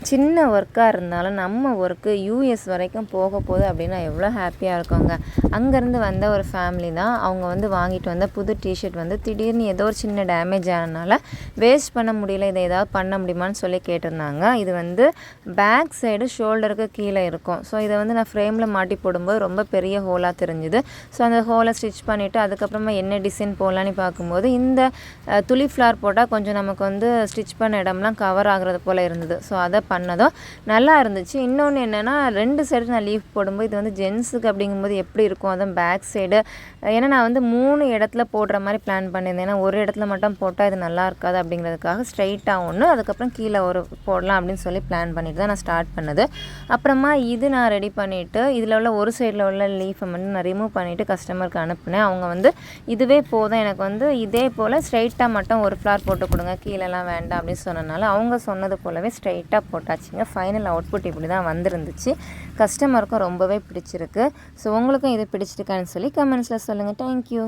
சின்ன ஒர்க்காக இருந்தாலும் நம்ம ஒர்க்கு யூஎஸ் வரைக்கும் போக போகுது அப்படின்னா எவ்வளோ ஹாப்பியாக இருக்கோங்க. அங்கேருந்து வந்த ஒரு ஃபேமிலி தான். அவங்க வந்து வாங்கிட்டு வந்த புது டிஷர்ட் வந்து திடீர்னு ஏதோ ஒரு சின்ன டேமேஜ் ஆனதுனால வேஸ்ட் பண்ண முடியல, இதை ஏதாவது பண்ண முடியுமான்னு சொல்லி கேட்டிருந்தாங்க. இது வந்து பேக் சைடு ஷோல்டருக்கு கீழே இருக்கும். ஸோ இதை வந்து நான் ஃப்ரேமில் மாட்டி போடும்போது ரொம்ப பெரிய ஹோலாக தெரிஞ்சுது. ஸோ அந்த ஹோலை ஸ்டிச் பண்ணிவிட்டு அதுக்கப்புறமா என்ன டிசைன் போடலான்னு பார்க்கும்போது இந்த துளி ஃப்ளார் போட்டால் கொஞ்சம் நமக்கு வந்து ஸ்டிச் பண்ண இடம்லாம் கவர் ஆகுறது போல் இருந்தது. ஸோ அதை பண்ணதும் நல்லா இருந்துச்சு. இன்னொன்று என்னென்னா 2 சைடு நான் லீஃப் போடும்போது இது வந்து ஜென்ஸுக்கு அப்படிங்கும்போது எப்படி இருக்கும், அதுவும் பேக் சைடு. ஏன்னா நான் வந்து 3 இடத்துல போடுற மாதிரி பிளான் பண்ணியிருந்தேன். ஏன்னா ஒரு இடத்துல மட்டும் போட்டால் இது நல்லா இருக்காது அப்படிங்கிறதுக்காக ஸ்ட்ரைட்டாக ஒன்று, அதுக்கப்புறம் கீழே ஒரு போடலாம் அப்படின்னு சொல்லி பிளான் பண்ணிட்டு தான் நான் ஸ்டார்ட் பண்ணது. அப்புறமா இது நான் ரெடி பண்ணிவிட்டு இதில் உள்ள ஒரு சைடில் உள்ள லீஃபை வந்து நான் ரிமூவ் பண்ணிவிட்டு கஸ்டமருக்கு அனுப்புனேன். அவங்க வந்து இதுவே போதும், எனக்கு வந்து இதே போல் ஸ்ட்ரைட்டாக மட்டும் ஒரு ஃப்ளார் போட்டு கொடுங்க, கீழெல்லாம் வேண்டாம் அப்படின்னு சொன்னனால அவங்க சொன்னது போலவே ஸ்ட்ரைட்டாக போட்டாச்சுங்க. ஃபைனல் அவுட்புட் இப்படி தான் வந்துருந்துச்சு. கஸ்டமருக்கும் ரொம்பவே பிடிச்சிருக்கு. ஸோ உங்களுக்கும் இது பிடிச்சிருக்கான்னு சொல்லி கமெண்ட்ஸில் சொல்லுங்கள். தேங்க்யூ.